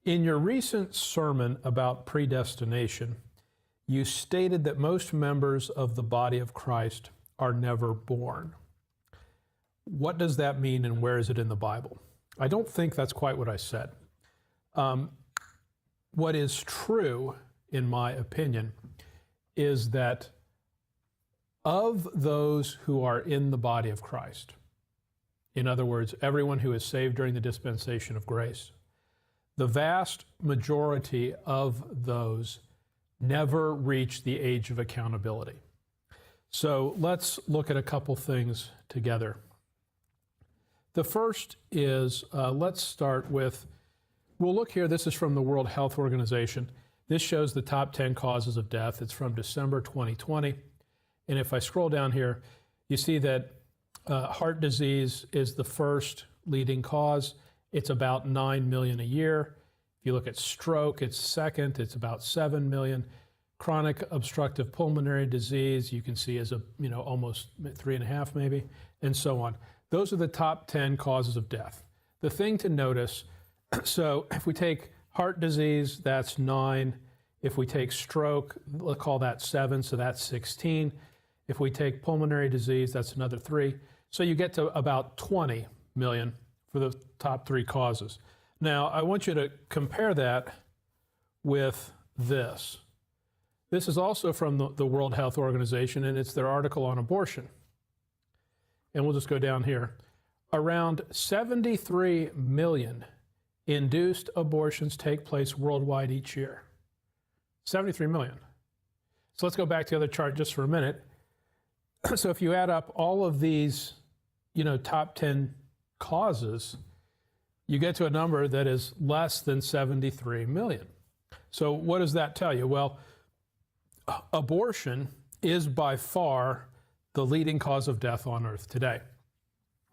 In your recent sermon about predestination, you stated that most members of the body of Christ are never born. What does that mean, and where is it in the Bible? I don't think that's quite what I said. What is true, in my opinion, is that of those who are in the body of Christ, in other words, everyone who is saved during the dispensation of grace, the vast majority of those never reach the age of accountability. So let's look at a couple things together. The first is, let's start with, we'll look here, this is from the World Health Organization. This shows the top 10 causes of death. It's from December 2020. And if I scroll down here, you see that heart disease is the first leading cause. It's about 9 million a year. If you look at stroke, it's second. It's about 7 million. Chronic obstructive pulmonary disease, you can see, is almost 3.5 maybe, and so on. Those are the top 10 causes of death. The thing to notice, so if we take heart disease, that's 9. If we take stroke, we'll call that 7, so that's 16. If we take pulmonary disease, that's another 3. So you get to about 20 million for the top 3 causes. Now, I want you to compare that with this. This is also from the World Health Organization, and it's their article on abortion. And we'll just go down here. Around 73 million induced abortions take place worldwide each year. 73 million. So let's go back to the other chart just for a minute. So if you add up all of these, top 10 causes, you get to a number that is less than 73 million. So what does that tell you? Well, abortion is by far the leading cause of death on earth today.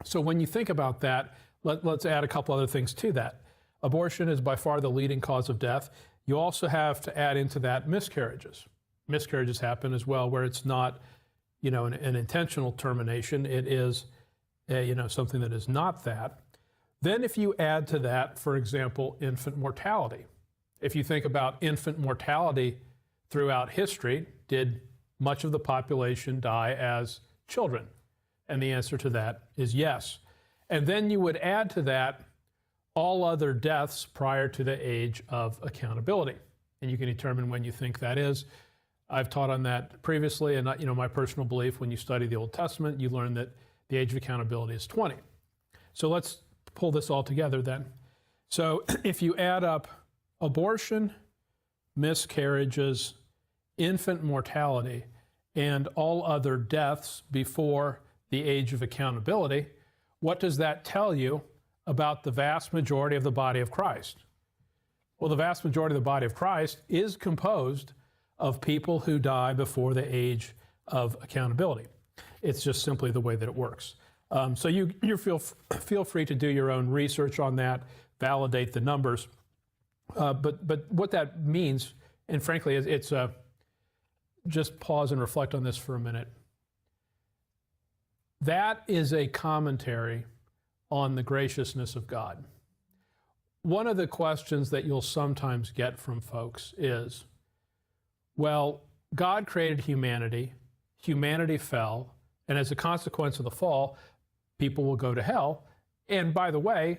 So when you think about that, let's add a couple other things to that. Abortion is by far the leading cause of death. You also have to add into that miscarriages. Miscarriages happen as well, where it's not, an intentional termination. It is, something that is not that. Then if you add to that, for example, infant mortality. If you think about infant mortality throughout history, did much of the population die as children? And the answer to that is yes. And then you would add to that all other deaths prior to the age of accountability. And you can determine when you think that is. I've taught on that previously, and my personal belief, when you study the Old Testament, you learn that the age of accountability is 20. So let's pull this all together then. So if you add up abortion, miscarriages, infant mortality, and all other deaths before the age of accountability, what does that tell you about the vast majority of the body of Christ? Well, the vast majority of the body of Christ is composed of people who die before the age of accountability. It's just simply the way that it works. So you feel free to do your own research on that, validate the numbers. But what that means, and frankly, it's just pause and reflect on this for a minute. That is a commentary on the graciousness of God. One of the questions that you'll sometimes get from folks is, well, God created humanity, humanity fell, and as a consequence of the fall, people will go to hell. And by the way,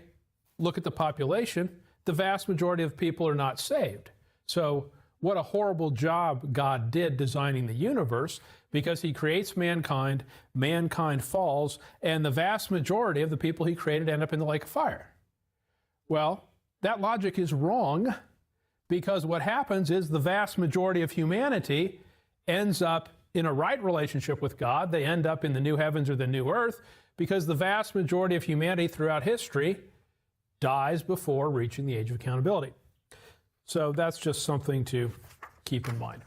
look at the population, the vast majority of people are not saved. So what a horrible job God did designing the universe, because he creates mankind, mankind falls, and the vast majority of the people he created end up in the lake of fire. Well, that logic is wrong, because what happens is the vast majority of humanity ends up in a right relationship with God. They end up in the new heavens or the new earth, because the vast majority of humanity throughout history dies before reaching the age of accountability. So that's just something to keep in mind.